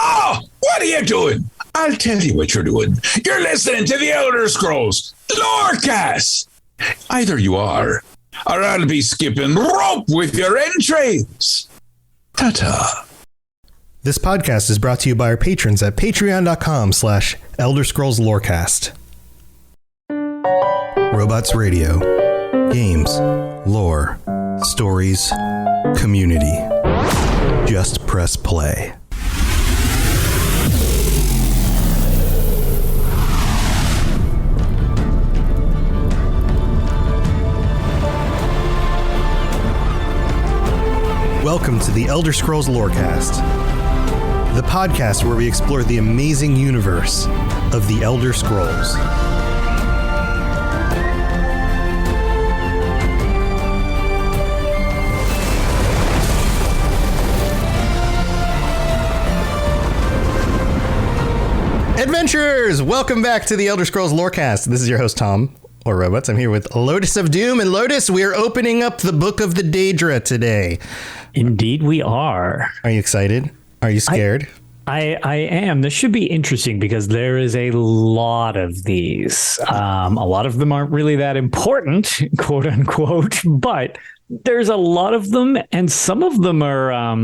Oh, what are you doing? I'll tell you what you're doing. You're listening to the Elder Scrolls Lorecast. Either you are, or I'll be skipping rope with your entrails. Ta-ta. This podcast is brought to you by our patrons at patreon.com/Elder Scrolls Lorecast. Robots Radio. Games. Lore. Stories. Community. Just press play. Welcome to the Elder Scrolls Lorecast, the podcast where we explore the amazing universe of the Elder Scrolls. Adventurers! Welcome back to the Elder Scrolls Lorecast. This is your host, Tom, or Robots. I'm here with Lotus of Doom. And Lotus, we are opening up the Book of the Daedra today. Indeed we are. Are you excited? Are you scared? I am. This should be interesting because there is a lot of these. A lot of them aren't really that important, quote unquote, but there's a lot of them, and some of them are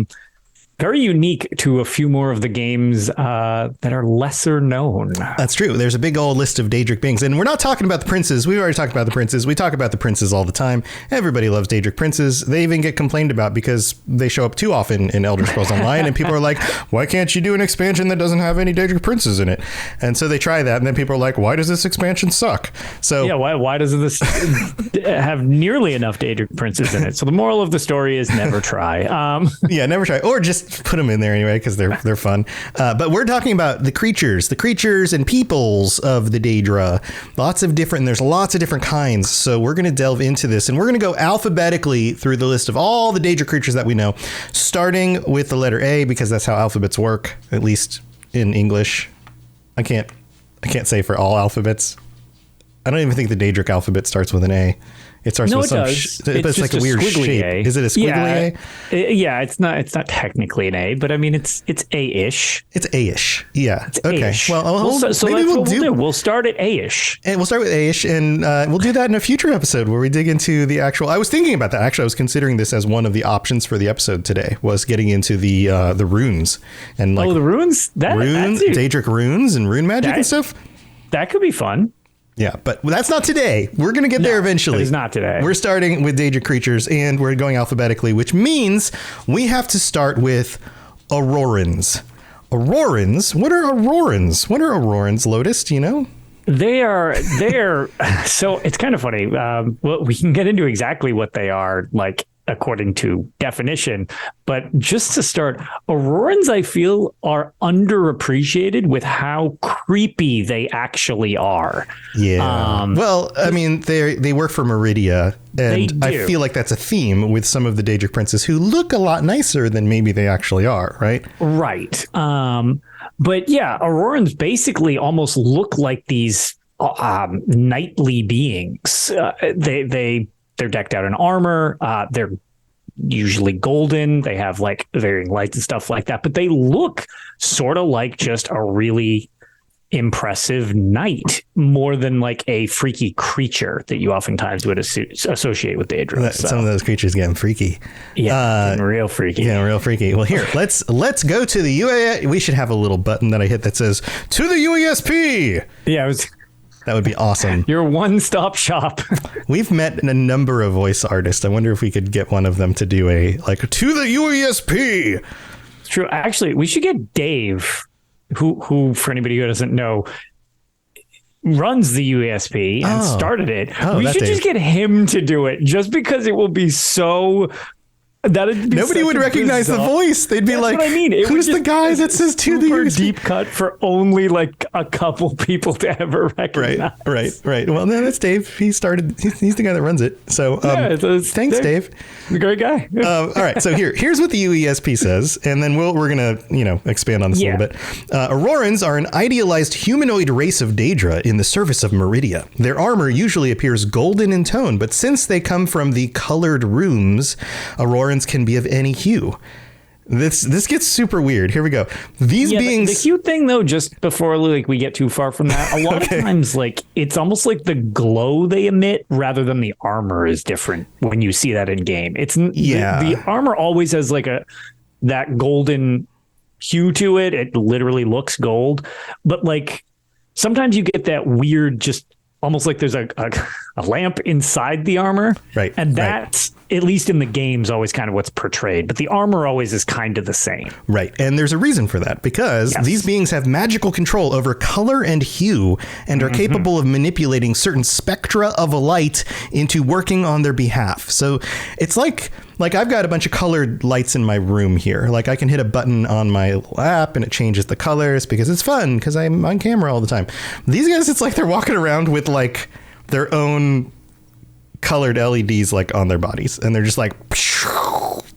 very unique to a few more of the games that are lesser known. That's true. There's a big old list of Daedric beings, and we're not talking about the princes. We've already talked about the princes. We talk about the princes all the time. Everybody loves Daedric princes. They even get complained about because they show up too often in Elder Scrolls Online, and people are like, why can't you do an expansion that doesn't have any Daedric princes in it? And so they try that, and then people are like, why does this expansion suck? So yeah, why doesn't this have nearly enough Daedric princes in it? So the moral of the story is never try. Yeah, never try. Or just put them in there anyway because they're fun. But we're talking about the creatures and peoples of the Daedra. There's lots of different kinds. So we're going to delve into this, and we're going to go alphabetically through the list of all the Daedra creatures that we know, starting with the letter A because that's how alphabets work, at least in English. I can't say for all alphabets. I don't even think the Daedric alphabet starts with an A. It starts with some it's like a weird shape. A. Is it a squiggly A? Yeah, it's not technically an A, but I mean it's A-ish. It's A-ish. Yeah. It's okay. A-ish. Well, so maybe we'll do. We'll start at A-ish. And we'll start with A-ish, and we'll do that in a future episode where we dig into the actual. I was thinking about that. Actually, I was considering this as one of the options for the episode today, was getting into the runes and like the runes, Daedric runes and rune magic and stuff. That could be fun. Yeah, but that's not today. We're going to get there eventually. It's not today. We're starting with Daedric creatures, and we're going alphabetically, which means we have to start with Aurorans. Aurorans? What are Aurorans? What are Aurorans, Lotus? Do you know? They're so it's kind of funny. Well, we can get into exactly what they are, like according to definition, but just to start, Aurorans I feel are underappreciated with how creepy they actually are. Yeah. Well, I mean, they work for Meridia, and I feel like that's a theme with some of the Daedric princes who look a lot nicer than maybe they actually are, right? Right. But yeah, Aurorans basically almost look like these knightly beings. They're decked out in armor. They're usually golden. They have like varying lights and stuff like that, but they look sort of like just a really impressive knight more than like a freaky creature that you oftentimes would associate with Daedra. Some of those creatures getting freaky. Yeah, real freaky. Yeah, real freaky. Well, here, let's go to the UASP. We should have a little button that I hit that says, to the UASP. Yeah, that would be awesome. Your one-stop shop. We've met a number of voice artists. I wonder if we could get one of them to do a, like, to the UASP. It's true. Actually, we should get Dave, who for anybody who doesn't know, runs the UASP and started it. We should just get him to do it just because it will be so... Nobody would recognize the voice. They'd be like, what I mean. Who's the guy that says to the UASP? Deep cut for only like a couple people to ever recognize. Right. Well, no, that's Dave. He's the guy that runs it. So thanks, Dave. The great guy. All right. So here's what the UESP says, and then we're gonna expand on this a little bit. Aurorans are an idealized humanoid race of Daedra in the service of Meridia. Their armor usually appears golden in tone, but since they come from the colored runes, Aurorans can be of any hue. This gets super weird. Here we go. These beings. The cute thing, though, just before we get too far from that, a lot of times it's almost like the glow they emit rather than the armor is different when you see that in game. It's the armor always has that golden hue to it. It literally looks gold, but sometimes you get that weird, just almost like there's a lamp inside the armor. Right. And that's, at least in the games, always kind of what's portrayed. But the armor always is kind of the same. Right. And there's a reason for that, because these beings have magical control over color and hue and are capable of manipulating certain spectra of light into working on their behalf. So it's like I've got a bunch of colored lights in my room here. I can hit a button on my lap and it changes the colors because it's fun, because I'm on camera all the time. These guys, it's like they're walking around with their own colored LEDs on their bodies, and they're just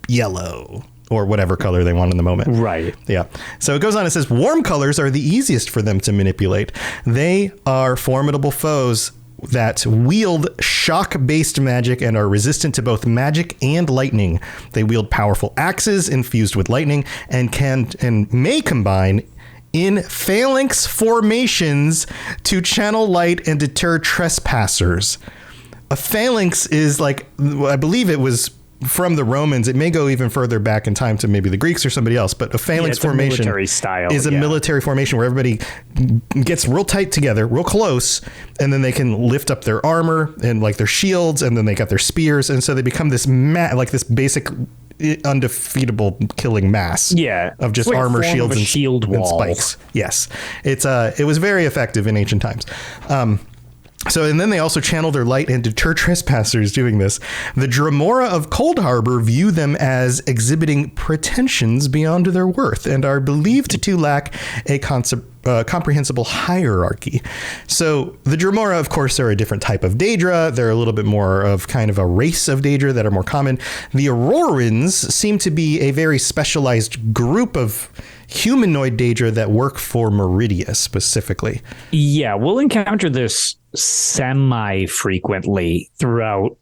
yellow or whatever color they want in the moment. Right. Yeah. So it goes on. It says warm colors are the easiest for them to manipulate. They are formidable foes that wield shock-based magic and are resistant to both magic and lightning. They wield powerful axes infused with lightning and may combine in phalanx formations to channel light and deter trespassers. A phalanx is I believe it was from the Romans. It may go even further back in time to maybe the Greeks or somebody else, but a phalanx formation is a military formation where everybody gets real tight together, real close, and then they can lift up their armor and their shields, and then they got their spears, and so they become this this basic undefeatable killing mass of just armor, shields, and shield wall. And spikes. Yes. It was very effective in ancient times. And then they also channel their light and deter trespassers doing this. The Dremora of Cold Harbor view them as exhibiting pretensions beyond their worth and are believed to lack a comprehensible hierarchy. So the Dremora, of course, are a different type of Daedra. They're a little bit more of kind of a race of Daedra that are more common. The Aurorans seem to be a very specialized group of humanoid Daedra that work for Meridia specifically. Yeah, we'll encounter this semi-frequently throughout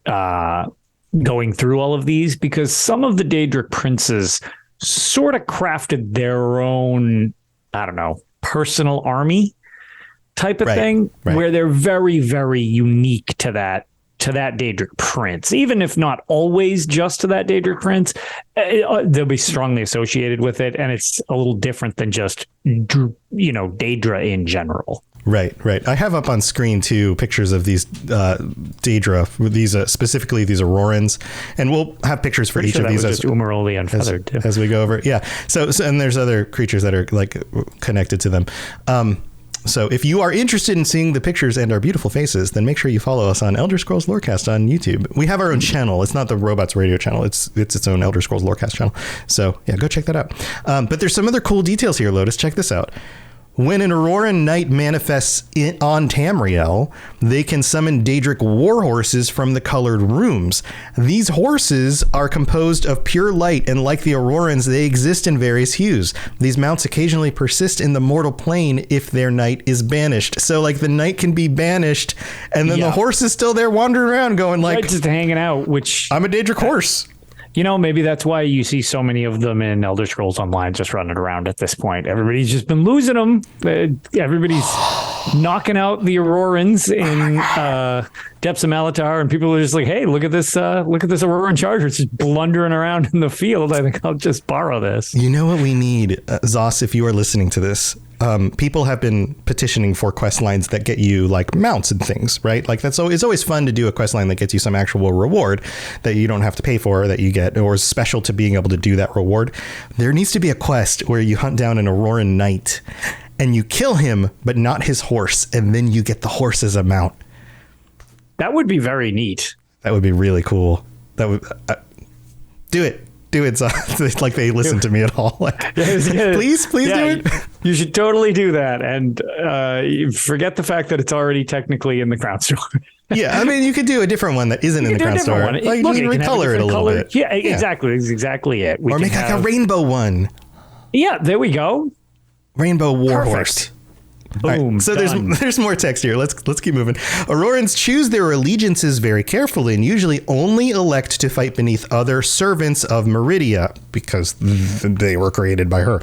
going through all of these, because some of the Daedric princes sort of crafted their own, I don't know, personal army type of thing, where they're very, very unique to that Daedric prince. Even if not always just to that Daedric prince, they'll be strongly associated with it, and it's a little different than just Daedra in general. Right. I have up on screen too pictures of these Daedra, these specifically these Aurorans, and we'll have pictures for each of these as Umaroli unfeathered too, as we go over. Yeah. So and there's other creatures that are connected to them. So if you are interested in seeing the pictures and our beautiful faces, then make sure you follow us on Elder Scrolls Lorecast on YouTube. We have our own channel. It's not the Robots Radio channel. It's its own Elder Scrolls Lorecast channel. So yeah, go check that out. But there's some other cool details here, Lotus. Check this out. When an Auroran knight manifests on Tamriel, they can summon Daedric war horses from the colored rooms. These horses are composed of pure light, and like the Aurorans, they exist in various hues. These mounts occasionally persist in the mortal plane if their knight is banished. So the knight can be banished, and then the horse is still there wandering around going just hanging out, which... I'm a Daedric horse. Maybe that's why you see so many of them in Elder Scrolls Online just running around at this point. Everybody's just been losing them. Everybody's knocking out the Aurorans in Depths of Malatar, and people are just like, hey, look at this Auroran charger. It's just blundering around in the field. I think I'll just borrow this. You know what we need, Zos, if you are listening to this? People have been petitioning for quest lines that get you mounts and things, right? It's always fun to do a quest line that gets you some actual reward that you don't have to pay for, that you get, or is special to being able to do that reward. There needs to be a quest where you hunt down an Auroran knight and you kill him, but not his horse, and then you get the horse as a mount. That would be very neat. That would be really cool. That would do it. Do it. Like they listen to me at all. Please do it. You should totally do that. And forget the fact that it's already technically in the Crown Store. Yeah, I mean, you could do a different one that isn't in the Crown Store. You can recolor it a little bit. Yeah, exactly. That's exactly it. Or make a rainbow one. Yeah, there we go. Rainbow Warhorse. Boom. So done. there's more text here. Let's keep moving. Aurorans choose their allegiances very carefully and usually only elect to fight beneath other servants of Meridia because they were created by her.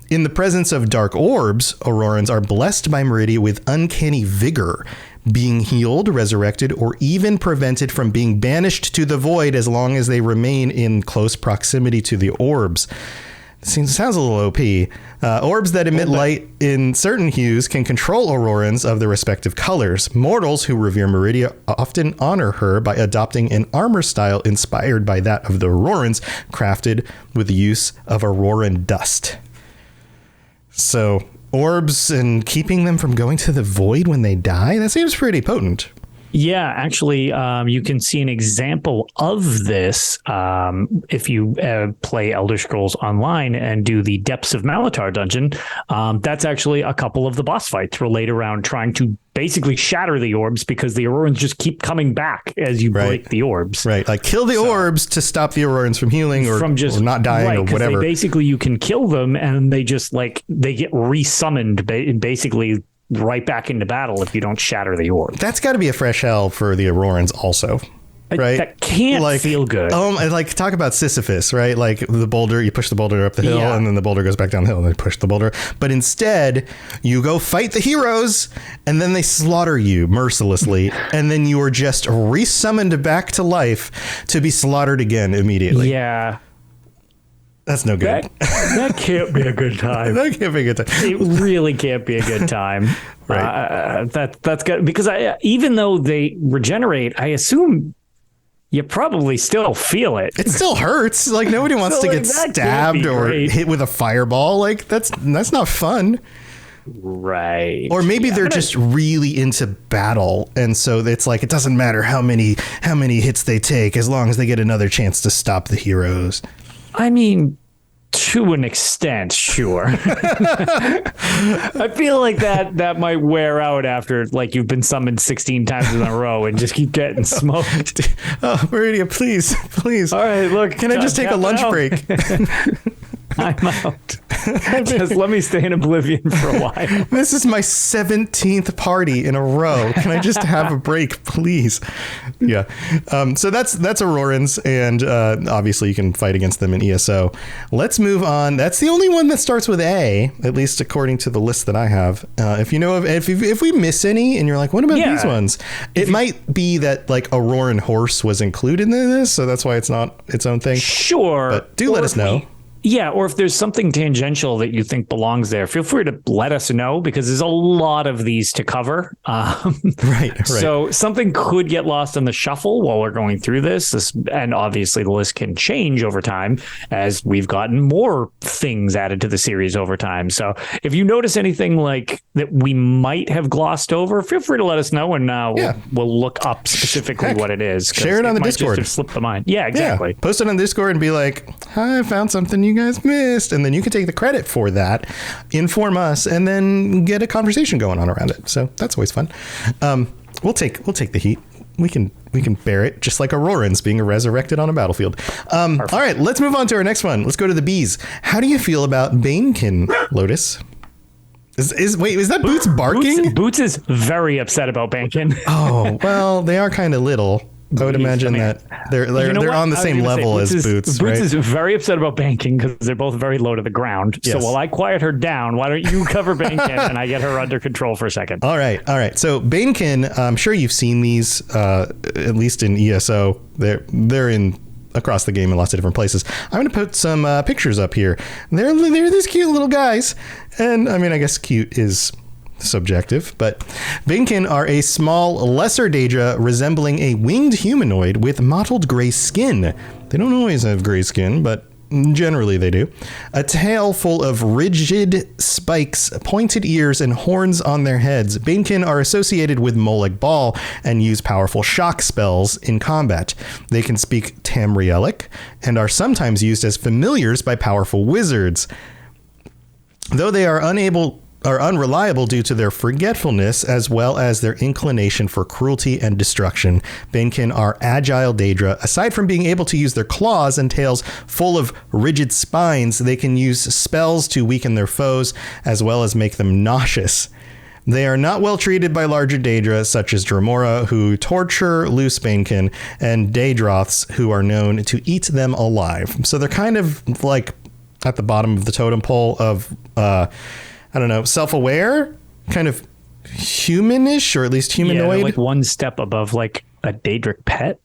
In the presence of dark orbs, Aurorans are blessed by Meridia with uncanny vigor, being healed, resurrected, or even prevented from being banished to the void as long as they remain in close proximity to the orbs. Sounds a little OP. Orbs that emit light in certain hues can control Aurorans of their respective colors. Mortals who revere Meridia often honor her by adopting an armor style inspired by that of the Aurorans, crafted with the use of Auroran dust. So, orbs and keeping them from going to the void when they die? That seems pretty potent. Yeah, actually, you can see an example of this if you play Elder Scrolls Online and do the Depths of Malatar dungeon. That's actually a couple of the boss fights relate around trying to basically shatter the orbs because the Aurorans just keep coming back as you break the orbs. Right, like kill the orbs to stop the Aurorans from healing or not dying or whatever. Basically, you can kill them and they just they get resummoned basically right back into battle if you don't shatter the orb. That's got to be a fresh hell for the Aurorans also. Right? That can't feel good. Talk about Sisyphus, right? Like the boulder, you push the boulder up the hill and then the boulder goes back down the hill and then push the boulder. But instead, you go fight the heroes and then they slaughter you mercilessly. And then you are just resummoned back to life to be slaughtered again immediately. Yeah. That's no good. That can't be a good time. That can't be a good time. It really can't be a good time. Right. That's good because even though they regenerate, I assume you probably still feel it. It still hurts. Like nobody wants to get stabbed or hit with a fireball. Like that's not fun. Right. Or maybe they're just really into battle. And so it's like, it doesn't matter how many hits they take as long as they get another chance to stop the heroes. I mean, to an extent, sure. I feel like that might wear out after you've been summoned 16 times in a row and just keep getting smoked. Oh, Meridia, please. All right, look. Can I just take a lunch break? I'm out. Just let me stay in oblivion for a while. This is my 17th party in a row. Can I just have a break, please? Yeah. So that's Aurorans, and obviously you can fight against them in ESO. Let's move on. That's the only one that starts with A, at least according to the list that I have. If you know if we miss any, and you're like, what about these ones? It might be that Auroran Horse was included in this, so that's why it's not its own thing. Sure. But do let us know. Yeah, or if there's something tangential that you think belongs there, feel free to let us know because there's a lot of these to cover. Right. So something could get lost in the shuffle while we're going through this. And obviously the list can change over time as we've gotten more things added to the series over time. So if you notice anything that we might have glossed over, feel free to let us know and we'll look up specifically what it is. Share it on the Discord. Just have slipped the mind. Yeah, exactly. Yeah. Post it on Discord and be like, I found something you guys missed, and then you can take the credit for that, inform us, and then get a conversation going on around it. So that's always fun. We'll take the heat. We can bear it, just like Aurorans being resurrected on a battlefield. All right, let's move on to our next one. Let's go to the bees. How do you feel about Banekin, Lotus? Is that Boots barking? Boots is very upset about Banekin. Oh, well, they are kind of little. I would imagine that they're on the same level as Boots. Boots is very upset about Banking because they're both very low to the ground. Yes. So while I quiet her down, why don't you cover Banekin and I get her under control for a second? All right. So Banekin, I'm sure you've seen these, at least in ESO. They're in across the game in lots of different places. I'm going to put some pictures up here. They're these cute little guys, and I mean, I guess cute is subjective, but Banekin are a small, lesser Daedra resembling a winged humanoid with mottled gray skin. They don't always have gray skin, but generally they do. A tail full of rigid spikes, pointed ears, and horns on their heads. Banekin are associated with Molag Bal and use powerful shock spells in combat. They can speak Tamrielic and are sometimes used as familiars by powerful wizards. Though they are unreliable due to their forgetfulness as well as their inclination for cruelty and destruction. Banekin are agile Daedra. Aside from being able to use their claws and tails full of rigid spines, they can use spells to weaken their foes as well as make them nauseous. They are not well treated by larger Daedra, such as Dremora, who torture loose Banekin, and Daedroths, who are known to eat them alive. So they're kind of like at the bottom of the totem pole of, I don't know, self-aware, kind of humanish, or at least humanoid. Yeah, like one step above like a Daedric pet.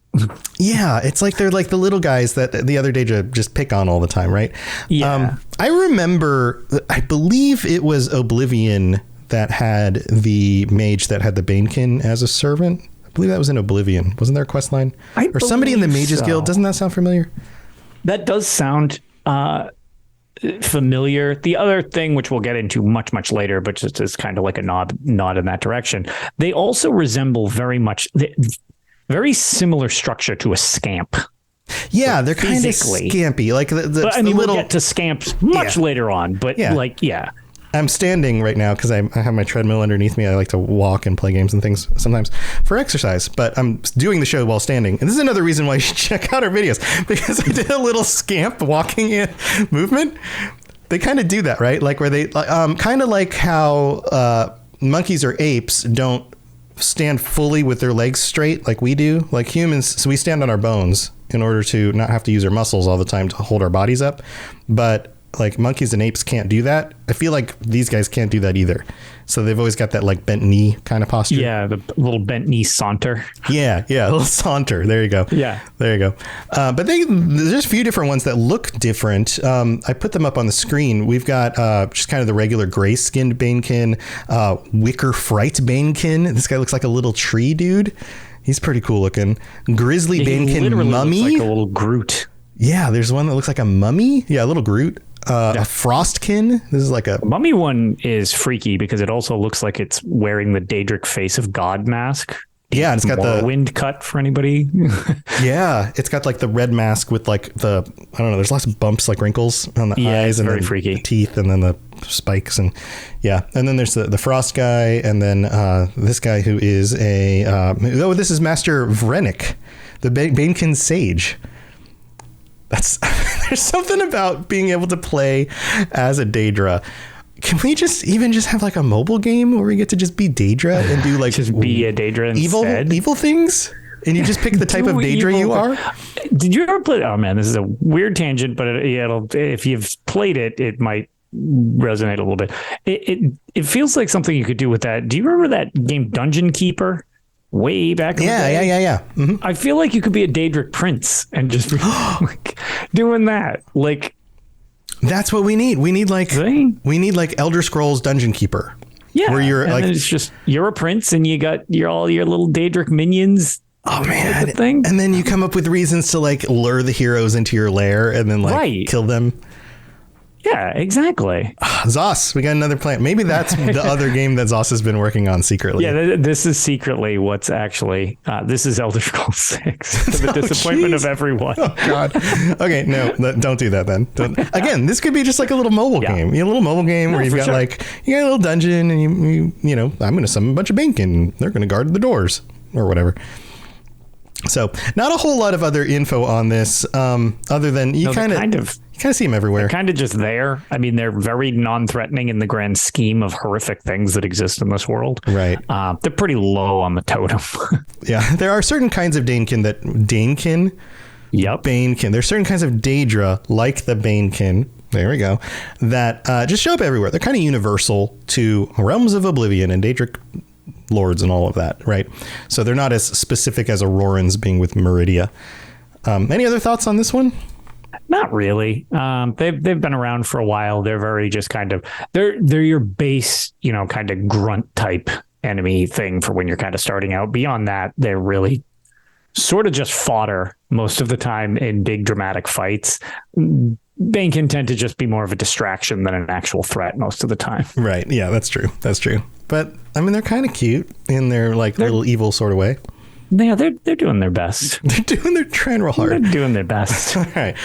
Yeah, it's like they're like the little guys that the other Daedra just pick on all the time, right? Yeah. I remember, I believe it was Oblivion that had the mage that had the Banekin as a servant. I believe that was in Oblivion. Wasn't there a quest line? Or somebody in the Mages Guild. Doesn't that sound familiar? That does sound familiar. The other thing, which we'll get into much, much later, but just is kind of like a nod in that direction. They also resemble very similar structure to a scamp. Yeah, they're kind of scampy. Like we'll get to scamps much later on, but yeah. I'm standing right now because I have my treadmill underneath me. I like to walk and play games and things sometimes for exercise, but I'm doing the show while standing. And this is another reason why you should check out our videos, because I did a little scamp walking in movement. They kind of do that, right? Like where they kind of like how monkeys or apes don't stand fully with their legs straight like we do, like humans. So we stand on our bones in order to not have to use our muscles all the time to hold our bodies up. But like monkeys and apes can't do that. I feel like these guys can't do that either. So they've always got that like bent knee kind of posture. Yeah, the little bent knee saunter. Yeah, a little saunter. There you go. Yeah. There you go. But there's a few different ones that look different. I put them up on the screen. We've got just kind of the regular gray-skinned Banekin, Wicker Fright Banekin. This guy looks like a little tree dude. He's pretty cool looking. Grizzly Banekin Mummy. Looks like a little Groot. Yeah, there's one that looks like a mummy. Yeah, a little Groot. A Frostkin. This is like a mummy one is freaky because it also looks like it's wearing the Daedric Face of God mask. Yeah, and it's got the wind cut for anybody. Yeah, it's got like the red mask with like the, I don't know, there's lots of bumps, like wrinkles on the eyes, and very then freaky. The teeth, and then the spikes, and yeah, and then there's the frost guy, and then this guy who is this is Master Vrenic, the Banekin Sage. There's something about being able to play as a Daedra. Can we just have like a mobile game where we get to just be Daedra and do like just be a Daedra instead? evil things, and you just pick the type of Daedra you are? Did you ever play? Oh man, this is a weird tangent, but if you've played it, it might resonate a little bit. It feels like something you could do with that. Do you remember that game Dungeon Keeper? Way back in the day. Yeah. Mm-hmm. I feel like you could be a Daedric prince and just be like doing that. Like that's what we need. We need like Elder Scrolls Dungeon Keeper. Yeah, where you're like, it's just you're a prince and you got all your little Daedric minions. Oh man, and then you come up with reasons to like lure the heroes into your lair and then like kill them. Yeah, exactly. Zos, we got another plan. Maybe that's the other game that Zos has been working on secretly. Yeah, this is secretly what's actually, this is Elder Scrolls 6, to the disappointment of everyone. Oh, God. Okay, no, don't do that then. Again, this could be just like a little mobile game. A little mobile game where you've got you got a little dungeon and you know, I'm going to summon a bunch of Banekin. They're going to guard the doors or whatever. So not a whole lot of other info on this, other than you kind of see them everywhere. They're kind of just there. I mean, they're very non-threatening in the grand scheme of horrific things that exist in this world. Right. They're pretty low on the totem. Yeah. There are certain kinds of Banekin. Yep. Banekin. There's certain kinds of Daedra, like the Banekin. There we go. That just show up everywhere. They're kind of universal to Realms of Oblivion and Daedric lords and all of that, right? So they're not as specific as Auroran's being with Meridia. Any other thoughts on this one? Not really. They've been around for a while. They're very just kind of they're your base, kind of grunt type enemy thing for when you're kind of starting out. Beyond that, they're really sort of just fodder most of the time in big dramatic fights. Banekin tend to just be more of a distraction than an actual threat most of the time. Right. Yeah, that's true. But I mean, they're kind of cute in their little evil sort of way. Yeah, they're doing their best. They're trying real hard. They're doing their best. All right.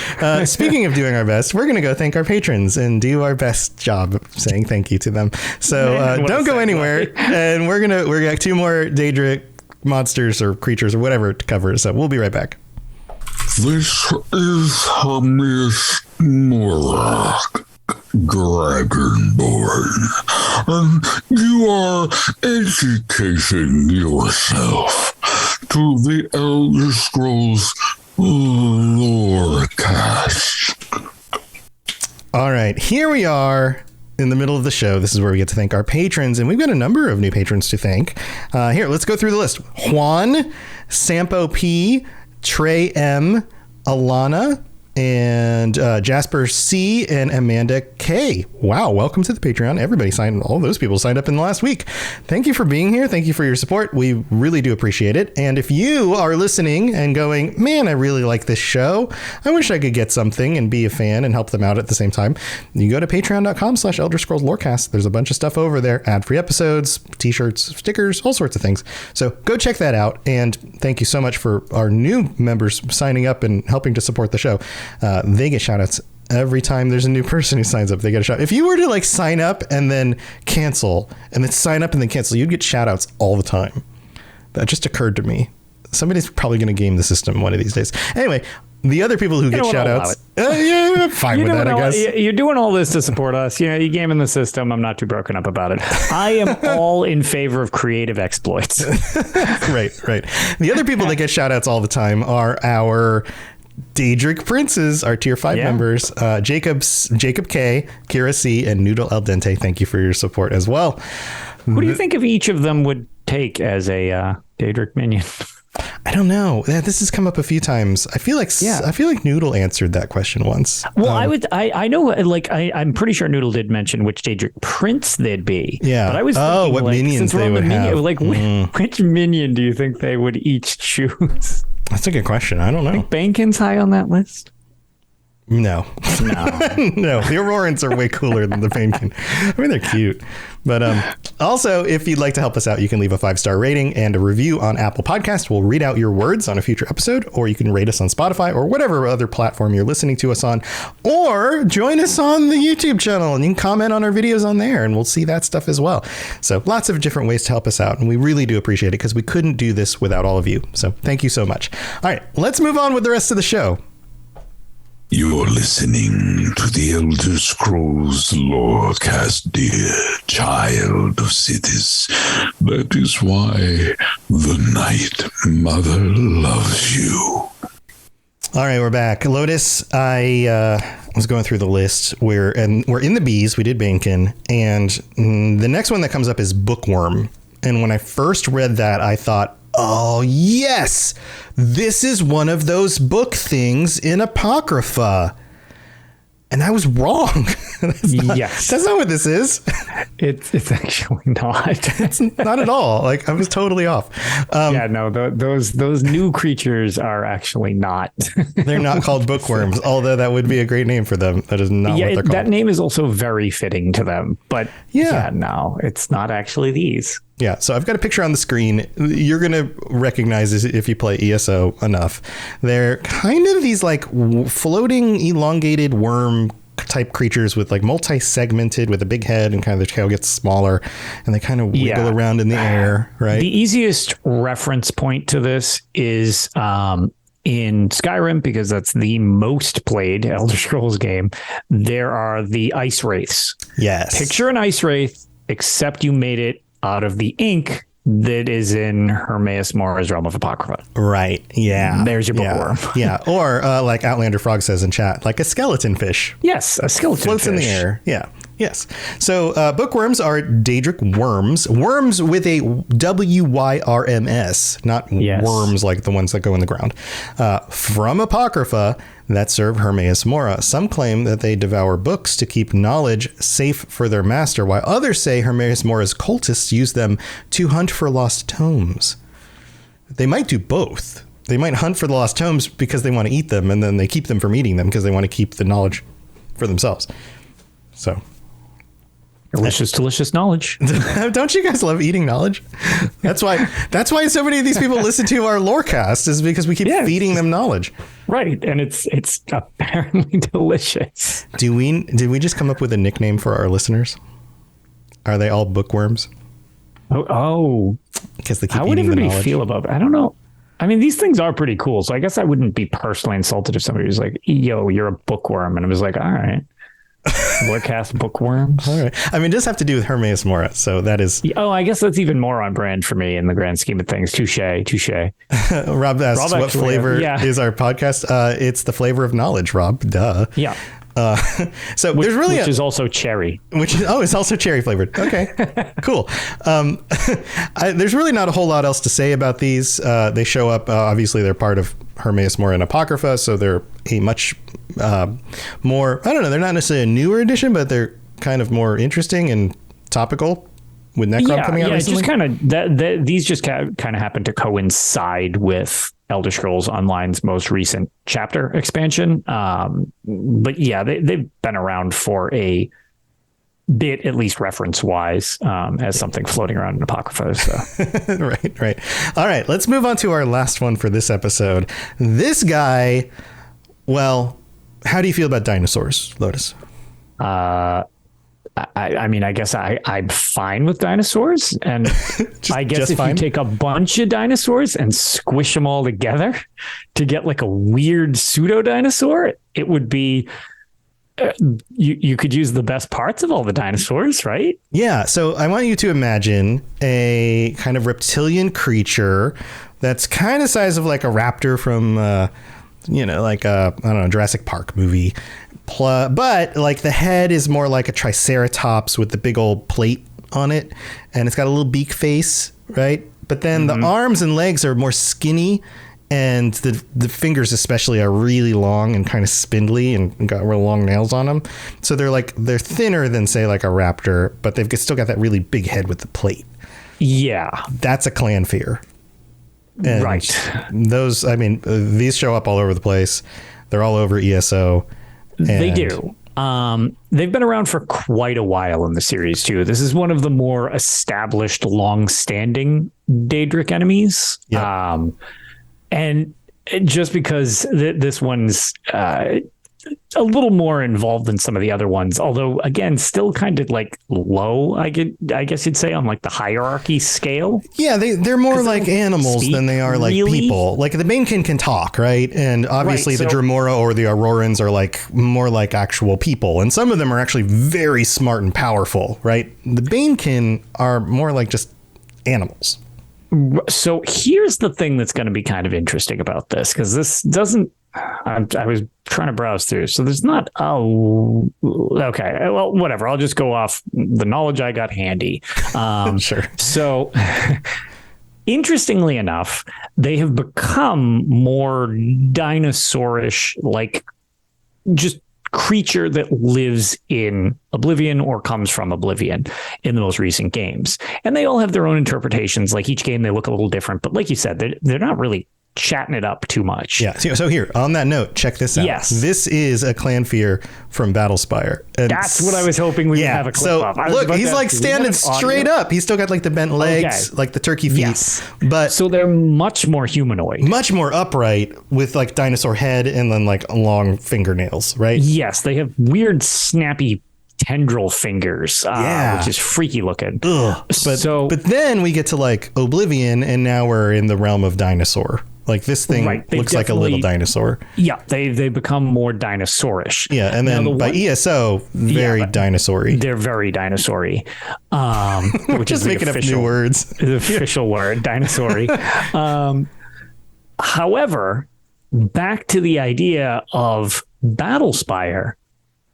Speaking of doing our best, we're going to go thank our patrons and do our best job of saying thank you to them. So don't go anywhere. And we're got two more Daedric monsters or creatures or whatever to cover. So we'll be right back. This is Miss Morak, Dragonborn, and you are educating yourself to the Elder Scrolls Lorecast. All right, here we are in the middle of the show. This is where we get to thank our patrons, and we've got a number of new patrons to thank. Here, let's go through the list. Juan, Sampo P, Trey M, Alana, and Jasper C and Amanda K. Wow, welcome to the Patreon. All those people signed up in the last week. Thank you for being here. Thank you for your support. We really do appreciate it. And if you are listening and going, man, I really like this show, I wish I could get something and be a fan and help them out at the same time, you go to patreon.com/Elder Scrolls Lorecast. There's a bunch of stuff over there, ad-free episodes, t-shirts, stickers, all sorts of things. So go check that out. And thank you so much for our new members signing up and helping to support the show. They get shout outs every time there's a new person who signs up. They get a shout. If you were to like sign up and then cancel and then sign up and then cancel, you'd get shout outs all the time. That just occurred to me. Somebody's probably going to game the system one of these days. Anyway, the other people who get shout outs, yeah, fine with that, I guess. You're doing all this to support us. You know, you're gaming the system. I'm not too broken up about it. I am all in favor of creative exploits. Right. The other people that get shout outs all the time are our Daedric Princes, our tier 5 members, Jacob K, Kira C, and Noodle Al Dente. Thank you for your support as well. Who do you think of each of them would take as a Daedric minion? I don't know. This has come up a few times. I feel like Noodle answered that question once. Well, I know, like, I'm pretty sure Noodle did mention which Daedric prince they'd be. Yeah. But I was thinking, what minions they would have. Which minion do you think they would each choose? That's a good question. I don't know. Bankin's high on that list? No. No, the Aurorans are way cooler than the Painkin. I mean, they're cute. But also, if you'd like to help us out, you can leave a 5-star rating and a review on Apple Podcasts. We'll read out your words on a future episode, or you can rate us on Spotify or whatever other platform you're listening to us on, or join us on the YouTube channel and you can comment on our videos on there and we'll see that stuff as well. So lots of different ways to help us out. And we really do appreciate it because we couldn't do this without all of you. So thank you so much. All right, let's move on with the rest of the show. You're listening to the Elder Scrolls Lorecast, dear child of cities. That is why the Night Mother loves you. All right, we're back. Lotus, I was going through the list. We're in the bees. We did Bankin. And the next one that comes up is Bookworm. And when I first read that, I thought, oh, yes, this is one of those book things in Apocrypha. And I was wrong. That's not what this is. It's actually not. It's not at all. Like, I was totally off. Those new creatures are actually not. They're not called bookworms, although that would be a great name for them. That is not what they're called. That name is also very fitting to them. But no, it's not actually these. Yeah, so I've got a picture on the screen. You're going to recognize this if you play ESO enough. They're kind of these like floating, elongated worm type creatures with like multi-segmented with a big head, and kind of their tail gets smaller and they kind of wiggle around in the air, right? The easiest reference point to this is in Skyrim, because that's the most played Elder Scrolls game. There are the ice wraiths. Yes. Picture an ice wraith, except you made it out of the ink that is in Hermaeus Mora's Realm of Apocrypha. Right. Yeah. There's your bookworm. Yeah. Or like Outlander Frog says in chat, like a skeleton fish. Yes, a skeleton floats fish. In the air. Yeah. Yes. So bookworms are Daedric worms. Worms with a WYRMS, not worms like the ones that go in the ground. From Apocrypha that serve Hermaeus Mora. Some claim that they devour books to keep knowledge safe for their master, while others say Hermaeus Mora's cultists use them to hunt for lost tomes. They might do both. They might hunt for the lost tomes because they want to eat them, and then they keep them from eting them because they want to keep the knowledge for themselves. So... delicious knowledge. Don't you guys love eating knowledge? That's why so many of these people listen to our Lorecast, is because we keep feeding them knowledge. Right, and it's apparently delicious. Did we just come up with a nickname for our listeners? Are they all bookworms? Oh, because they keep how would eating everybody the knowledge. Feel about it? I don't know. I mean, these things are pretty cool, so I guess I wouldn't be personally insulted if somebody was like, "Yo, you're a bookworm," and I was like, "All right." Lorecast bookworms. All right. I mean, it does have to do with Hermaeus Mora, so that is. Oh, I guess that's even more on brand for me in the grand scheme of things. Touche. Rob asks, what flavor is our podcast? It's the flavor of knowledge, Rob. Duh. Yeah. So which, there's really which is also cherry. It's also cherry flavored. Okay, cool. There's really not a whole lot else to say about these. They show up. Obviously, they're part of Hermaeus Mora and Apocrypha, so they're a much more. I don't know. They're not necessarily a newer edition, but they're kind of more interesting and topical. With Necrom coming out recently? Just kind of these just kind of happen to coincide with Elder Scrolls Online's most recent chapter expansion. But yeah, they've been around for a bit, at least reference wise, as something floating around in Apocrypha. So. Right. All right, let's move on to our last one for this episode. This guy, well, how do you feel about dinosaurs, Lotus? I mean, I guess I'm fine with dinosaurs. And I guess if you take a bunch of dinosaurs and squish them all together to get like a weird pseudo dinosaur, it would be, you could use the best parts of all the dinosaurs, right? Yeah. So I want you to imagine a kind of reptilian creature that's kind of size of like a raptor from, like a, I don't know, Jurassic Park movie. But like the head is more like a triceratops with the big old plate on it, and it's got a little beak face, right? But then the arms and legs are more skinny, and the fingers especially are really long and kind of spindly and got real long nails on them. So they're thinner than say like a raptor, but they've still got that really big head with the plate. Yeah, that's a clan fear. And right. Those, I mean, these show up all over the place. They're all over ESO. They do. They've been around for quite a while in the series, too. This is one of the more established, long-standing Daedric enemies. Yep. And just because this one's a little more involved than some of the other ones, although, again, still kind of like low, I guess you'd say, on like the hierarchy scale. Yeah, they're more like animals than they are like people. Like the Banekin can talk, right? And obviously the Dremora or the Aurorans are like more like actual people. And some of them are actually very smart and powerful, right? The Banekin are more like just animals. So here's the thing that's going to be kind of interesting about this, because this doesn't, I was trying to browse through. So there's not, okay, well, whatever. I'll just go off the knowledge I got handy. Sure. So interestingly enough, they have become more dinosaurish, like just creature that lives in Oblivion or comes from Oblivion in the most recent games. And they all have their own interpretations. Like each game, they look a little different. But like you said, they're not really chatting it up too much. Yeah. So here, on that note, check this out. Yes. This is a clan fear from Battlespire. And that's what I was hoping we would have a clip of. Look, he's like standing straight up. He's still got like the bent legs, like the turkey feet. Yes. But so they're much more humanoid. Much more upright with like dinosaur head and then like long fingernails, right? Yes. They have weird, snappy tendril fingers, which is freaky looking. But then we get to like Oblivion, and now we're in the realm of dinosaur. Like this thing looks like a little dinosaur. Yeah, they become more dinosaurish. Yeah, and then by ESO, very dinosaur-y. They're very dinosaur-y. Which is making up new words. The official word, dinosaur-y. However, back to the idea of Battlespire,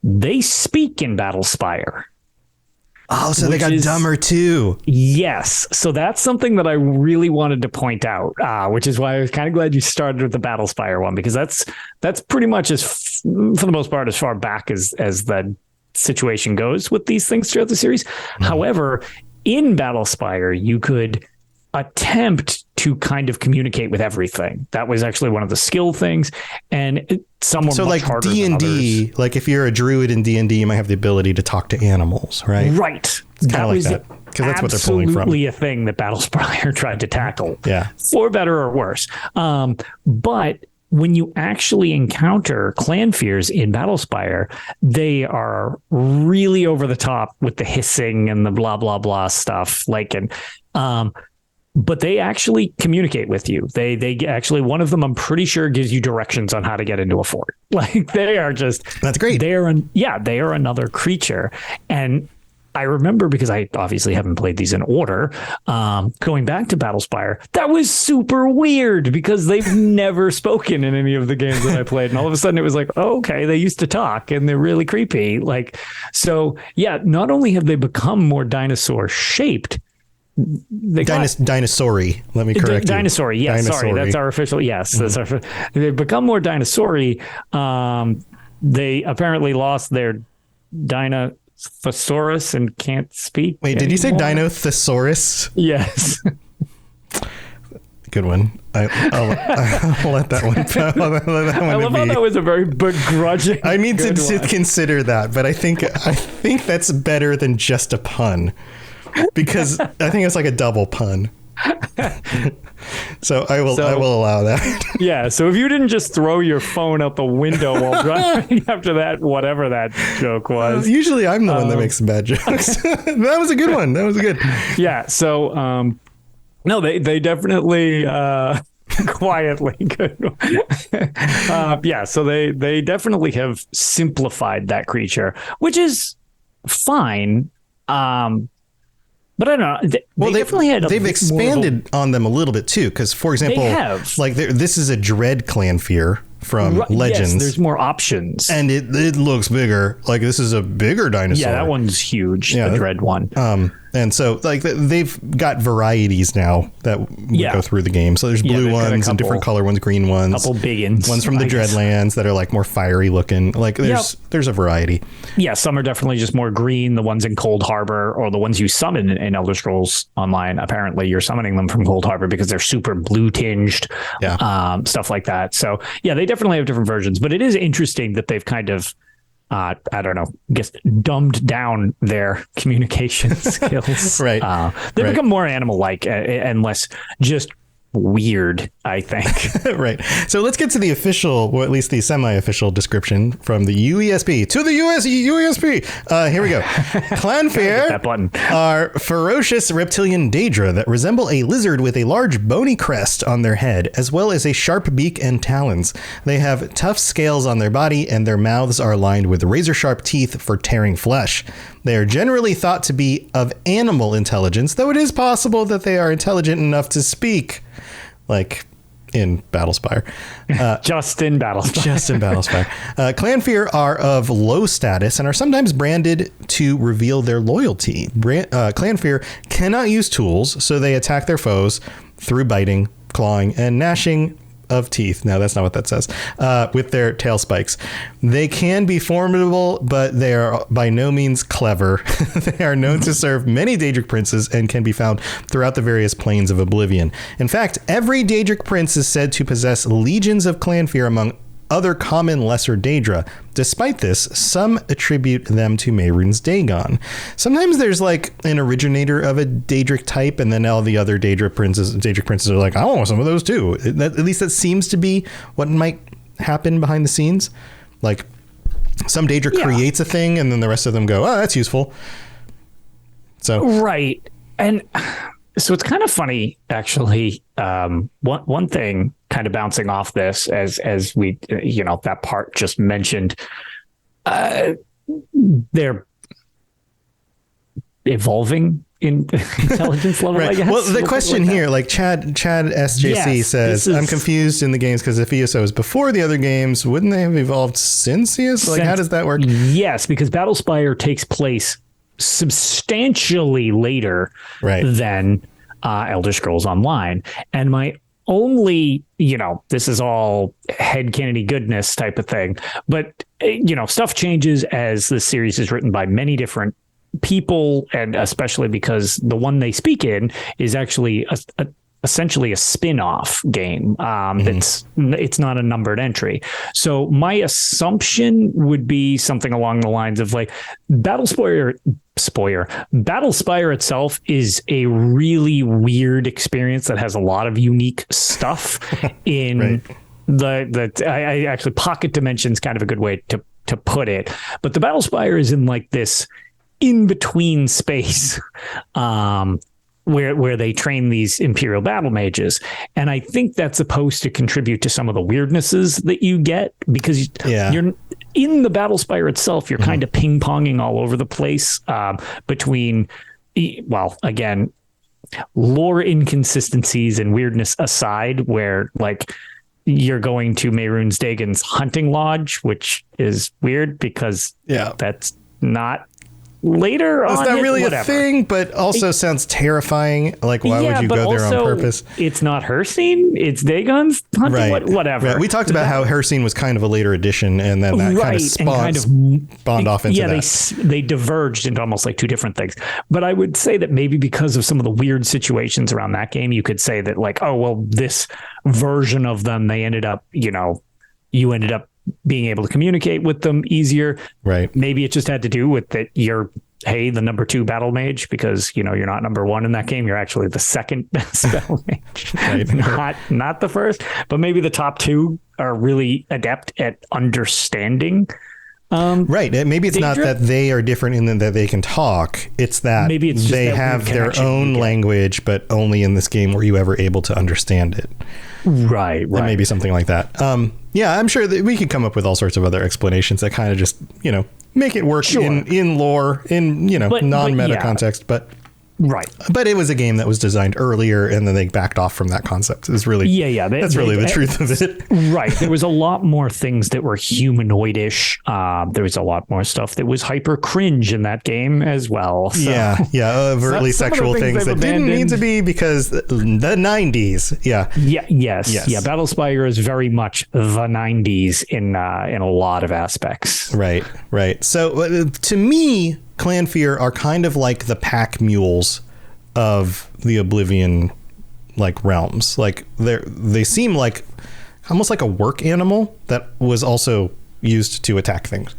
they speak in Battlespire. Oh, so they got dumber too. Yes. So that's something that I really wanted to point out, which is why I was kind of glad you started with the Battlespire one, because that's pretty much for the most part, as far back as the situation goes with these things throughout the series. However, in Battlespire, you could attempt to kind of communicate with everything. That was actually one of the skill things. And some were much harder than others. So like D&D, like if you're a druid in D&D, you might have the ability to talk to animals, right? Right. It's kind of like that, because that's what they're pulling from. Absolutely a thing that Battlespire tried to tackle. Yeah. For better or worse. But when you actually encounter clan fears in Battlespire, they are really over the top with the hissing and the blah, blah, blah stuff. Like, and but they actually communicate with you. They actually, one of them, I'm pretty sure, gives you directions on how to get into a fort. Like, they are just, that's great. They are another creature. And I remember, because I obviously haven't played these in order, going back to Battlespire, that was super weird because they've never spoken in any of the games that I played. And all of a sudden it was like, oh, okay, they used to talk and they're really creepy. Like, so yeah, not only have they become more dinosaur shaped, Dinosaur-y. Let me correct you. Dinosaur-y. Yes, sorry. That's our official. Yes. That's our, they've become more dinosaur-y. They apparently lost their Dinothesaurus and can't speak. Wait, did you say Dinothesaurus? Yes. Good one. I'll let that one. I love how that was a very begrudging. I need to consider that, but I think that's better than just a pun. Because I think it's like a double pun. So I will allow that. Yeah. So if you didn't just throw your phone out the window while driving after that, whatever that joke was. Usually I'm the one that makes bad jokes. That was a good one. That was good. Yeah. So no, they definitely quietly good. Yeah. So they definitely have simplified that creature, which is fine. But I don't know. They've expanded on them a little bit too, because, for example, like this is a Dread Clanfear from Legends. Yes, there's more options, and it looks bigger. Like, this is a bigger dinosaur. Yeah, that one's huge. Yeah, the Dread one. And so, like, they've got varieties now that go through the game. So there's blue ones and different color ones, green ones, couple big ones from the Dreadlands that are like more fiery looking. Like, there's a variety. Yeah, some are definitely just more green. The ones in Cold Harbor, or the ones you summon in Elder Scrolls Online, apparently you're summoning them from Cold Harbor because they're super blue tinged. Yeah, stuff like that. So yeah, they definitely have different versions. But it is interesting that they've kind of, I don't know, dumbed down their communication skills. Right. They become more animal-like and less just weird, I think. Right. So let's get to the official, or at least the semi-official description from the UESP. To the UESP! Here we go. Clanfear are ferocious reptilian Daedra that resemble a lizard with a large bony crest on their head, as well as a sharp beak and talons. They have tough scales on their body, and their mouths are lined with razor-sharp teeth for tearing flesh. They are generally thought to be of animal intelligence, though it is possible that they are intelligent enough to speak. Like in Battlespire. Just in Battlespire. Clanfear are of low status and are sometimes branded to reveal their loyalty. Clanfear cannot use tools, so they attack their foes through biting, clawing, and gnashing of teeth. No, that's not what that says. With their tail spikes. They can be formidable, but they are by no means clever. They are known to serve many Daedric princes and can be found throughout the various planes of Oblivion. In fact, every Daedric prince is said to possess legions of Clanfear among other common lesser Daedra. Despite this, some attribute them to Mehrunes Dagon. Sometimes there's like an originator of a Daedric type, and then all the other Daedric princes are like, I want some of those too. At least that seems to be what might happen behind the scenes. Like, some Daedric creates a thing, and then the rest of them go, oh, that's useful. So right. And so it's kind of funny, actually. One thing kind of bouncing off this, as we, that part just mentioned, they're evolving in intelligence level, right. I guess. Well, the question here, like Chad SJC says, I'm confused in the games because if ESO is before the other games, wouldn't they have evolved since ESO? Like, how does that work? Yes, because Battlespire takes place substantially later than Elder Scrolls Online. And my only, this is all headcanony goodness type of thing, but, stuff changes as the series is written by many different people, and especially because the one they speak in is actually essentially a spin-off game. It's not a numbered entry. So my assumption would be something along the lines of like Battlespire itself is a really weird experience that has a lot of unique stuff in I actually Pocket Dimension's kind of a good way to put it. But the Battlespire is in like this in between space where they train these Imperial battle mages. And I think that's supposed to contribute to some of the weirdnesses that you get, because you're in the battle spire itself, you're kind of ping-ponging all over the place between, well, again, lore inconsistencies and weirdness aside, where like you're going to Mehrunes Dagon's hunting lodge, which is weird because that's not later on. It's not really a thing, but also sounds terrifying. Like, why would you go there on purpose? It's not her scene. It's Dagon's hunting. Right. Whatever. Right. We talked about how her scene was kind of a later addition, and then that kind of spawned off into that. They diverged into almost like two different things. But I would say that maybe because of some of the weird situations around that game, you could say that like, oh, well, this version of them, they ended up, you ended up being able to communicate with them easier. Right. Maybe it just had to do with that you're, the number 2 battle mage, because, you're not number 1 in that game. You're actually the second best battle mage, not the first, but maybe the top 2 are really adept at understanding. Right. Maybe it's Daedra. Not that they are different in that they can talk. It's that maybe it's just they have their own language, but only in this game were you ever able to understand it. Right. Maybe something like that. Yeah, I'm sure that we could come up with all sorts of other explanations that kind of just, make it work in lore, in, non-meta context. But right. But it was a game that was designed earlier, and then they backed off from that concept. It's really that's really the truth of it. Right. There was a lot more things that were humanoidish. There was a lot more stuff that was hyper cringe in that game as well. So. Yeah, overtly sexual things that didn't need to be because the 90s. Yes. Yeah, Battlespire is very much the 90s in a lot of aspects. Right. So to me, Clanfear are kind of like the pack mules of the Oblivion realms. Like they seem like almost like a work animal that was also used to attack things.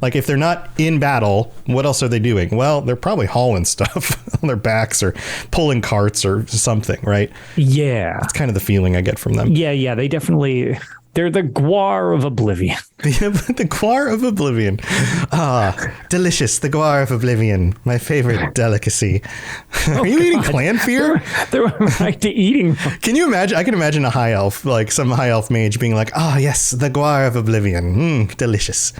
Like if they're not in battle, what else are they doing? Well, they're probably hauling stuff on their backs or pulling carts or something, right? Yeah. That's kind of the feeling I get from them. Yeah, they definitely... They're the guar of Oblivion. The guar of Oblivion. Delicious. The guar of Oblivion. My favorite delicacy. Are you eating Clanfear? They were right to eating. Can you imagine? I can imagine a high elf, like some high elf mage being like, yes, the guar of Oblivion. Delicious.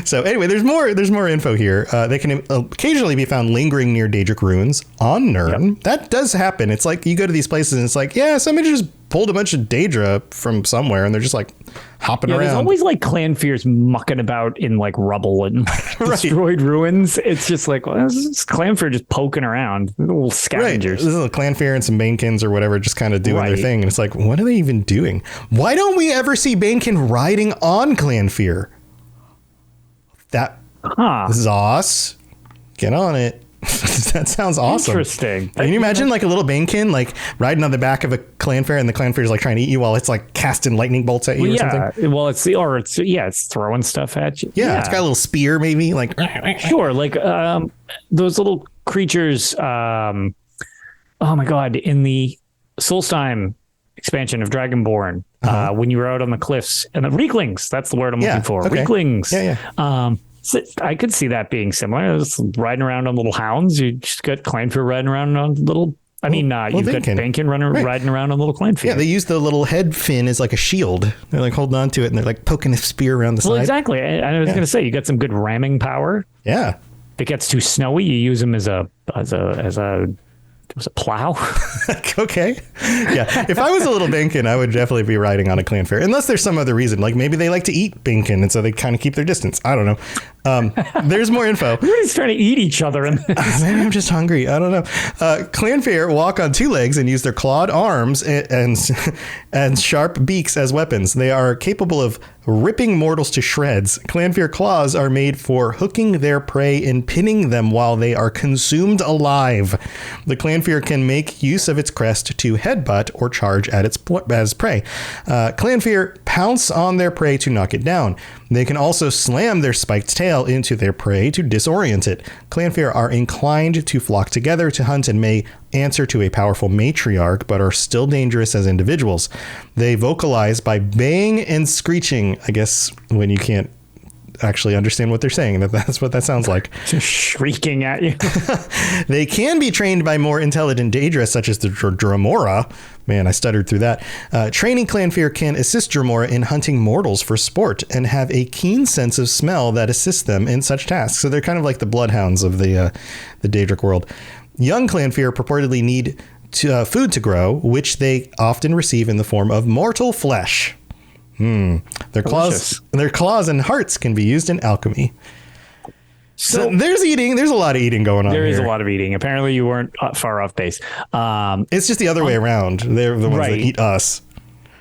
So anyway, there's more info here. They can occasionally be found lingering near Daedric ruins on Nirn. Yep. That does happen. It's like you go to these places and it's like, somebody just pulled a bunch of Daedra from somewhere and they're just like hopping around. There's always like Clanfears mucking about in like rubble and destroyed ruins. It's just like, this is Clanfear just poking around, little scavengers. Right. This is a Clanfear and some Banekins or whatever, just kind of doing their thing. And it's like, what are they even doing? Why don't we ever see Banekin riding on Clanfear? That Zoss, get on it. That sounds awesome. Interesting. Can you imagine like a little Banekin like riding on the back of a Clanfear and the Clanfear is like trying to eat you while it's like casting lightning bolts at you or something? Well, it's throwing stuff at you. Yeah, it's got a little spear maybe. Like sure, like those little creatures. Oh my god, in the Solstheim expansion of Dragonborn, when you were out on the cliffs and the Reeklings, that's the word I'm looking for. Okay. Reeklings. Yeah. So I could see that being similar. Just riding around on little hounds. You just got Clanfear riding around on little. You've got Bankin riding around on little Clanfear. Yeah, they use the little head fin as like a shield. They're like holding on to it and they're like poking a spear around the side. Well, exactly. I was going to say you got some good ramming power. Yeah. If it gets too snowy, you use them as a plow. Okay. Yeah. If I was a little Bankin, I would definitely be riding on a Clanfear, unless there's some other reation. Like maybe they like to eat Bankin, and so they kind of keep their distance. I don't know. There's more info. Everybody's trying to eat each other. Maybe I'm just hungry. I don't know. Clanfear walk on 2 legs and use their clawed arms and sharp beaks as weapons. They are capable of ripping mortals to shreds. Clanfear claws are made for hooking their prey and pinning them while they are consumed alive. The Clanfear can make use of its crest to headbutt or charge at its as prey. Clanfear pounce on their prey to knock it down. They can also slam their spiked tail into their prey to disorient it. Clanfear are inclined to flock together to hunt and may answer to a powerful matriarch, but are still dangerous as individuals. They vocalize by baying and screeching, I guess, when you can't actually understand what they're saying. That's what that sounds like. Just shrieking at you. They can be trained by more intelligent Daedra, such as the Dromora. Man, I stuttered through that. Training Clanfear can assist Dromora in hunting mortals for sport and have a keen sense of smell that assists them in such tasks. So they're kind of like the bloodhounds of the Daedric world. Young Clanfear purportedly need food to grow, which they often receive in the form of mortal flesh. Their claws and hearts can be used in alchemy. So there's a lot of eating going on. There is here. a lot of eating. Apparently you weren't far off base. It's just the other way around. They're the ones that eat us.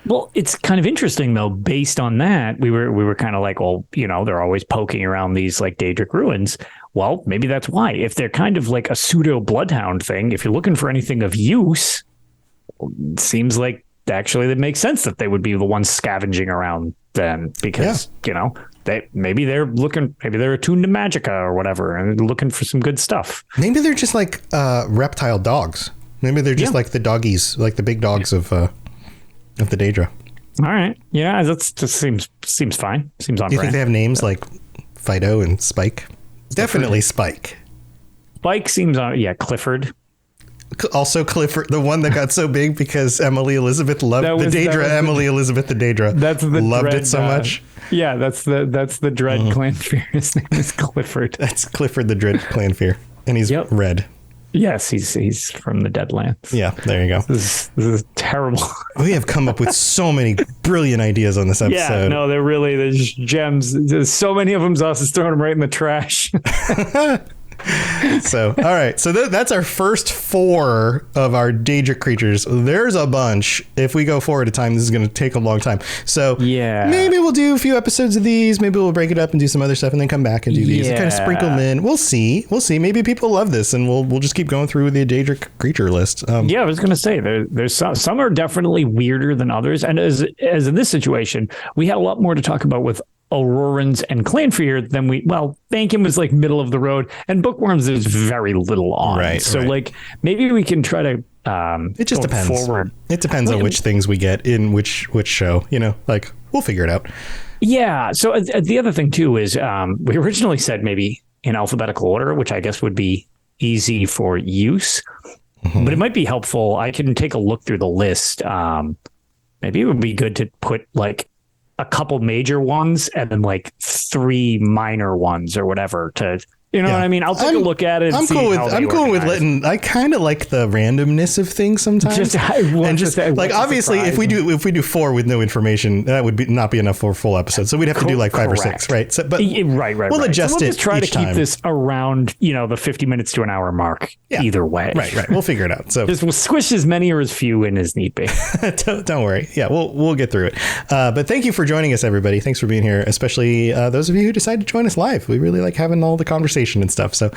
Well, it's kind of interesting though. Based on that, we were kind of like, well, they're always poking around these like Daedric ruins. Well, maybe that's why. If they're kind of like a pseudo bloodhound thing, if you're looking for anything of use, it seems like actually it makes sense that they would be the ones scavenging around then, because maybe they're attuned to magicka or whatever and looking for some good stuff. Maybe they're just like reptile dogs. Maybe they're just like the doggies, like the big dogs of the Daedra. All right, yeah, that just seems fine. Seems on brand. Do you think they have names like Fido and Spike? Definitely Spike. Spike seems on. Yeah, Clifford. Also Clifford, the one that got so big because Emily Elizabeth loved the Daedra. Emily Elizabeth the Daedra. Loved it so much. Yeah, that's the Dread Clanfear. His name is Clifford. That's Clifford the Dread Clanfear, and he's red. Yes, he's from the Deadlands. Yeah, there you go. This is terrible. We have come up with so many brilliant ideas on this episode. Yeah, no, there's gems. There's so many of them. Zoss is throwing them right in the trash. So, all right. So that's our first 4 of our Daedric creatures. There's a bunch. If we go 4 at a time, this is going to take a long time. So maybe we'll do a few episodes of these. Maybe we'll break it up and do some other stuff and then come back and do these and kind of sprinkle them in. We'll see. Maybe people love this and we'll just keep going through the Daedric creature list. I was going to say there's some are definitely weirder than others. And as in this situation, we had a lot more to talk about with Aurorans and Clanfear than Bankim was like middle of the road and Bookworms there's very little on. Right. So like maybe we can try to it just depends. Forward. It depends on which things we get in which show, like we'll figure it out. Yeah. So the other thing too is we originally said maybe in alphabetical order, which I guess would be easy for use, but it might be helpful. I can take a look through the list. Maybe it would be good to put like a couple major ones and then like 3 minor ones or whatever to, what I mean? I'll take a look at it. I'm cool with letting, I kind of like the randomness of things sometimes. Obviously if we do 4 with no information, that would not be enough for a full episode. So we'd have to do like 5 or 6, right? So, but we'll adjust it. We'll just try to keep this around, the 50 minutes to an hour mark either way. Right. We'll figure it out. So just we'll squish as many or as few in as need be. Don't worry. Yeah, we'll get through it. But thank you for joining us, everybody. Thanks for being here, especially those of you who decided to join us live. We really like having all the conversation and stuff. So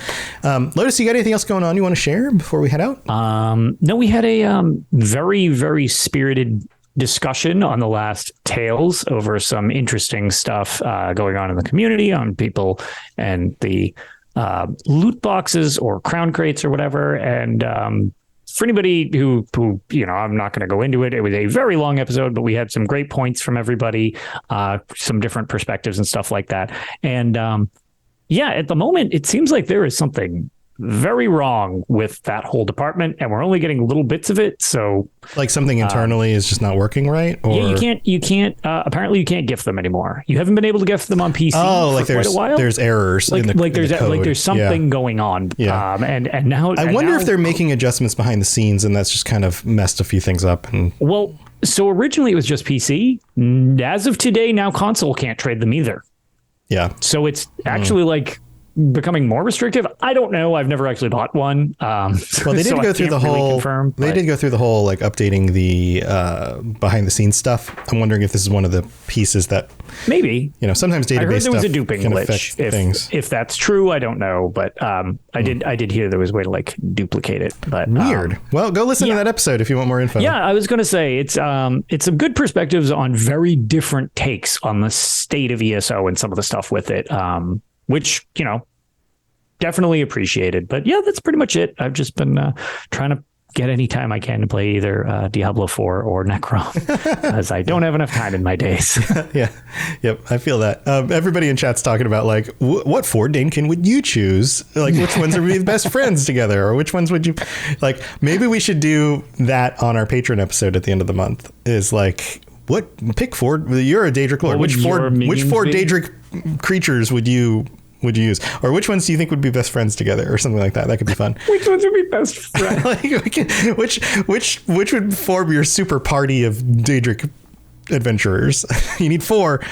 Lotus, you got anything else going on you want to share before we head out? No, we had a very, very spirited discussion on the last Tales over some interesting stuff going on in the community on people and the loot boxes or crown crates or whatever. And for anybody who I'm not going to go into it. It was a very long episode, but we had some great points from everybody, some different perspectives and stuff like that. And at the moment, it seems like there is something very wrong with that whole department, and we're only getting little bits of it. So, like something internally is just not working right. Or you can't. Apparently, you can't gift them anymore. You haven't been able to gift them on PC. For quite a while. There's errors in the code. There's something going on. Yeah. And now I wonder if they're making adjustments behind the scenes, and that's just kind of messed a few things up. So originally it was just PC. As of today, now console can't trade them either. Yeah. So it's actually like becoming more restrictive. I don't know. I've never actually bought one. Well, they did go through the whole. They did go through the whole like updating the behind the scenes stuff. I'm wondering if this is one of the pieces that maybe sometimes database I heard there was stuff a duping can glitch. affect things. If that's true, I don't know, but I did hear there was a way to like duplicate it. But weird. Well, go listen to that episode if you want more info. Yeah, I was going to say it's some good perspectives on very different takes on the state of ESO and some of the stuff with it. Which, definitely appreciated. But yeah, that's pretty much it. I've just been trying to get any time I can to play either Diablo 4 or Necrom, as I don't have enough time in my days. Yeah. Yep. I feel that. Everybody in chat's talking about like, what Ford Danekin would you choose? Like, which ones would be the best friends together? Or which ones would you like? Maybe we should do that on our Patreon episode at the end of the month, is like, what pick Ford? You're a Daedric Lord. Which Ford Daedric creatures would you use? Or which ones do you think would be best friends together, or something like that? That could be fun. Which ones would be best friends? Like, which would form your super party of Daedric adventurers? You need 4.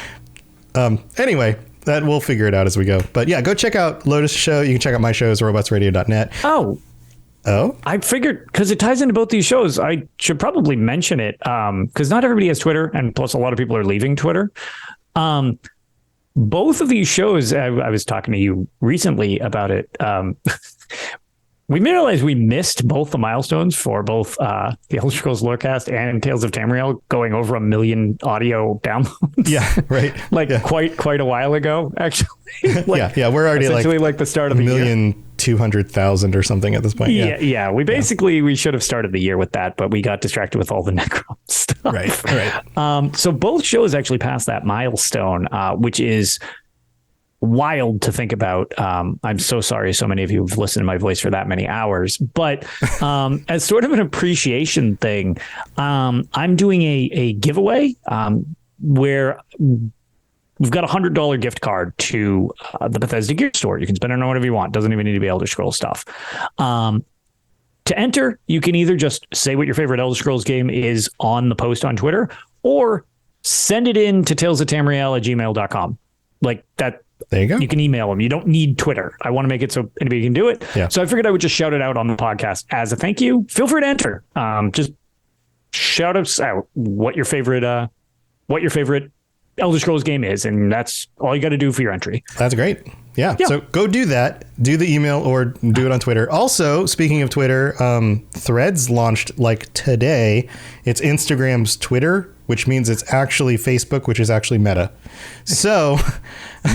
Anyway, that we'll figure it out as we go. But yeah, go check out Lotus' show. You can check out my shows, robotsradio.net. Oh, I figured, because it ties into both these shows, I should probably mention it, because not everybody has Twitter, and plus a lot of people are leaving Twitter. Both of these shows, I was talking to you recently about it. We realized we missed both the milestones for both the Elder Scrolls Lorecast and Tales of Tamriel, going over 1 million audio downloads. Yeah, right. Quite a while ago, actually. We're already like the start of the year. 1,200,000 or something at this point. Yeah. We should have started the year with that, but we got distracted with all the Necrom stuff. Right. So both shows actually passed that milestone, which is wild to think about. I'm so sorry so many of you have listened to my voice for that many hours, but as sort of an appreciation thing, I'm doing a giveaway where we've got $100 gift card to the Bethesda Gear Store. You can spend it on whatever you want. Doesn't even need to be Elder Scrolls stuff. To enter, you can either just say what your favorite Elder Scrolls game is on the post on Twitter, or send it in to talesoftamriel@gmail.com. Like that. There you go. You can email them. You don't need Twitter. I want to make it so anybody can do it. Yeah. So I figured I would just shout it out on the podcast as a thank you. Feel free to enter. Just shout us out what your favorite Elder Scrolls game is, and that's all you got to do for your entry. That's great. Yeah. So go do that. Do the email or do it on Twitter. Also, speaking of Twitter, Threads launched like today. It's Instagram's Twitter, which means it's actually Facebook, which is actually Meta. So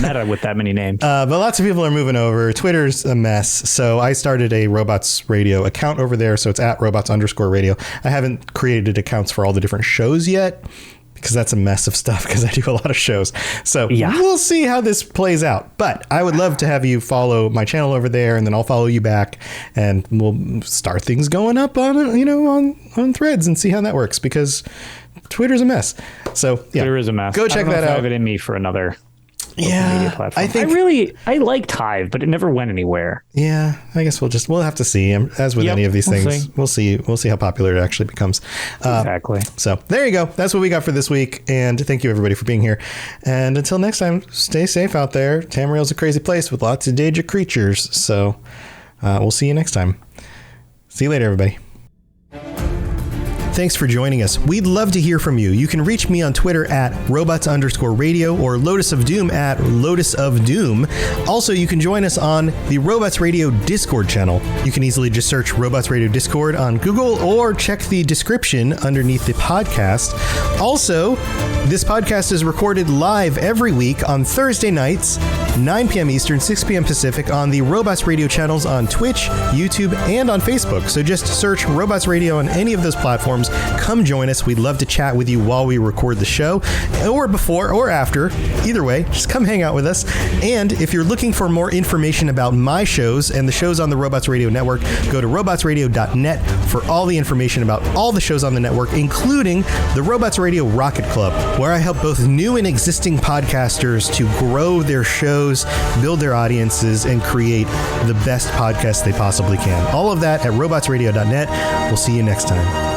Meta with that many names. But lots of people are moving over. Twitter's a mess. So I started a Robots Radio account over there. So it's at robots_radio. I haven't created accounts for all the different shows yet, because that's a mess of stuff, because I do a lot of shows. So we'll see how this plays out. But I would love to have you follow my channel over there, and then I'll follow you back, and we'll start things going up on on Threads and see how that works, because Twitter's a mess. So yeah, Twitter is a mess. Go check that out. I have it in me for another media platform. I liked Hive, but it never went anywhere. Yeah, I guess we'll have to see. As with any of these things, we'll see how popular it actually becomes. Exactly. So there you go. That's what we got for this week. And thank you everybody for being here. And until next time, stay safe out there. Tamriel's a crazy place with lots of Daedric creatures. So we'll see you next time. See you later, everybody. Thanks for joining us. We'd love to hear from you. You can reach me on Twitter at robots_radio or Lotus of Doom at Lotus of Doom. Also, you can join us on the Robots Radio Discord channel. You can easily just search Robots Radio Discord on Google or check the description underneath the podcast. Also, this podcast is recorded live every week on Thursday nights, 9 p.m. Eastern, 6 p.m. Pacific on the Robots Radio channels on Twitch, YouTube, and on Facebook. So just search Robots Radio on any of those platforms. Come join us. We'd love to chat with you while we record the show, or before or after. Either way, just come hang out with us. And if you're looking for more information about my shows and the shows on the Robots Radio Network, go to robotsradio.net for all the information about all the shows on the network, including the Robots Radio Rocket Club, where I help both new and existing podcasters to grow their shows, build their audiences, and create the best podcast they possibly can. All of that at robotsradio.net. We'll see you next time.